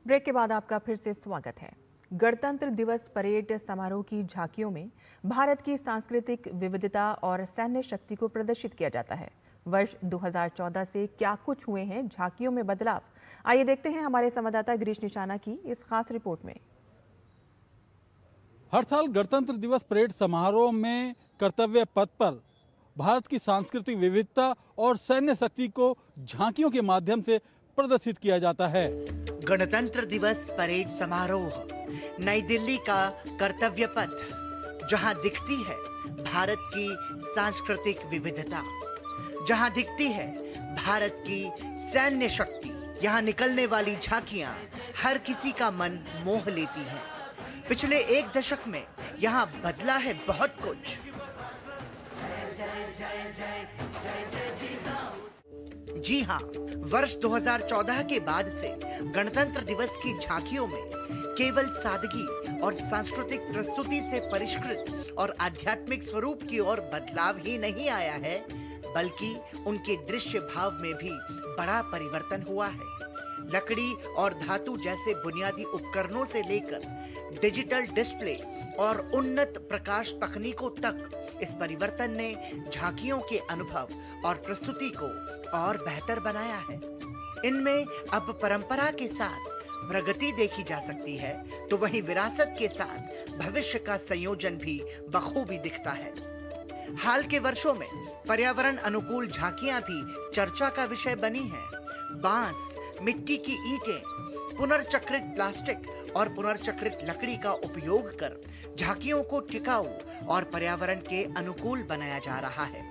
Break के बाद आपका फिर से स्वागत है। गणतंत्र दिवस परेड समारोह की झांकियों में भारत की सांस्कृतिक विविधता और सैन्य शक्ति को प्रदर्शित किया जाता है। वर्ष 2014 से क्या कुछ हुए हैं झांकियों में बदलाव, आइए देखते हैं हमारे संवाददाता गिरीश निशाना की इस खास रिपोर्ट में। हर साल गणतंत्र दिवस परेड समारोह में कर्तव्य पथ पर भारत की सांस्कृतिक विविधता और सैन्य शक्ति को झांकियों के माध्यम से प्रदर्शित किया जाता है। गणतंत्र दिवस परेड समारोह नई दिल्ली का कर्तव्य पथ, जहां दिखती है भारत की सांस्कृतिक विविधता, जहां दिखती है भारत की सैन्य शक्ति। यहां निकलने वाली झांकियां हर किसी का मन मोह लेती हैं। पिछले एक दशक में यहां बदला है बहुत कुछ। जी हां, वर्ष 2014 के बाद से गणतंत्र दिवस की झांकियों में केवल सादगी और सांस्कृतिक प्रस्तुति से परिष्कृत और आध्यात्मिक स्वरूप की ओर बदलाव ही नहीं आया है, बल्कि उनके दृश्य भाव में भी बड़ा परिवर्तन हुआ है। लकड़ी और धातु जैसे बुनियादी उपकरणों से लेकर डिजिटल डिस्प्ले और उन्नत प्रकाश तकनीकों तक, इस परिवर्तन ने झांकियों के अनुभव और प्रस्तुति को और बेहतर बनाया है। इनमें अब परंपरा के साथ प्रगति देखी जा सकती है, तो वहीं विरासत के साथ भविष्य का संयोजन भी बखूबी दिखता है। हाल के वर्षों में पर्यावरण अनुकूल झांकियां भी चर्चा का विषय बनी हैं। बांस, मिट्टी की ईंटें, पुनर्चक्रित प्लास्टिक और पुनर्चक्रित लकड़ी का उपयोग कर झांकियों को टिकाऊ और पर्यावरण के अनुकूल बनाया जा रहा है।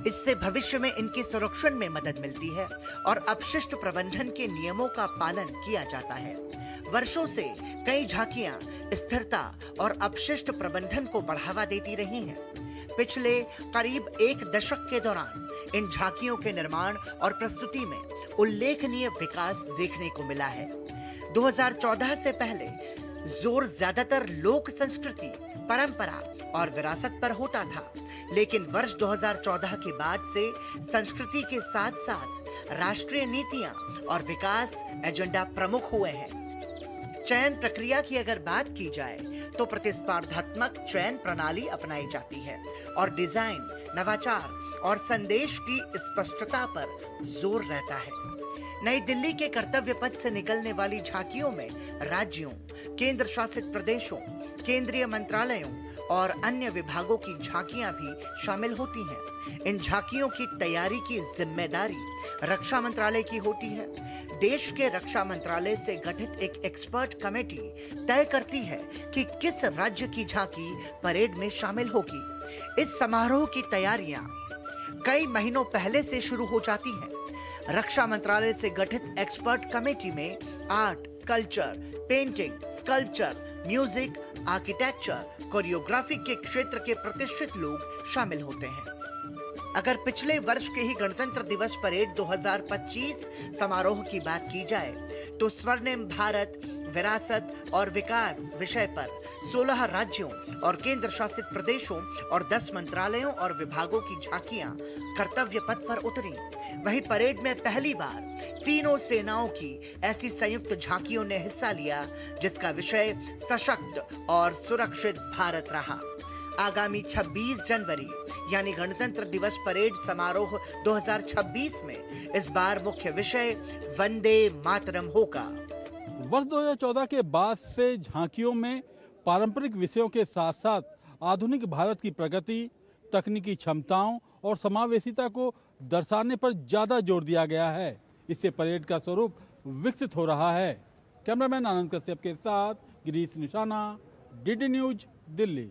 इससे भविष्य में इनके संरक्षण में मदद मिलती है और अपशिष्ट प्रबंधन के नियमों का पालन किया जाता है। वर्षों से कई झांकियां स्थिरता और अपशिष्ट प्रबंधन को बढ़ावा देती रही हैं। पिछले करीब एक दशक के दौरान इन झांकियों के निर्माण और प्रस्तुति में उल्लेखनीय विकास देखने को मिला है। 2014 से पहले जोर ज्यादातर लोक संस्कृति, परंपरा और विरासत पर होता था, लेकिन वर्ष 2014 के बाद से संस्कृति के साथ साथ राष्ट्रीय नीतियां और विकास एजेंडा प्रमुख हुए हैं। चयन प्रक्रिया की अगर बात की जाए तो प्रतिस्पर्धात्मक चयन प्रणाली अपनाई जाती है और डिजाइन, नवाचार और संदेश की स्पष्टता पर जोर रहता है। नई दिल्ली के कर्तव्य पथ से निकलने वाली झांकियों में राज्यों, केंद्र शासित प्रदेशों, केंद्रीय मंत्रालयों और अन्य विभागों की झांकियां भी शामिल होती हैं। इन झांकियों की तैयारी की जिम्मेदारी रक्षा मंत्रालय की होती है। देश के रक्षा मंत्रालय से गठित एक एक्सपर्ट कमेटी तय करती है कि किस राज्य की झांकी परेड में शामिल होगी। इस समारोह की तैयारियां कई महीनों पहले से शुरू हो जाती हैं। रक्षा मंत्रालय से गठित एक्सपर्ट कमेटी में art, culture, painting, sculpture, music, architecture, choreography के क्षेत्र के प्रतिष्ठित लोग शामिल होते हैं। अगर पिछले वर्ष के ही गणतंत्र दिवस परेड 2025 समारोह की बात की जाए तो स्वर्णिम भारत, विरासत और विकास विषय पर 16 राज्यों और केंद्र शासित प्रदेशों और 10 मंत्रालयों और विभागों की झांकियां कर्तव्य पथ पर उतरी। वहीं परेड में पहली बार तीनों सेनाओं की ऐसी संयुक्त झांकियों ने हिस्सा लिया, जिसका विषय सशक्त और सुरक्षित भारत रहा। आगामी 26 जनवरी यानी गणतंत्र दिवस परेड समारोह 2026 में इस बार मुख्य विषय वंदे मातरम होगा। वर्ष 2014 के बाद से झांकियों में पारंपरिक विषयों के साथ साथ आधुनिक भारत की प्रगति, तकनीकी क्षमताओं और समावेशिता को दर्शाने पर ज्यादा जोर दिया गया है। इससे परेड का स्वरूप विकसित हो रहा है। कैमरामैन आनंद कश्यप के साथ गिरीश निशाना, डीडी न्यूज, दिल्ली।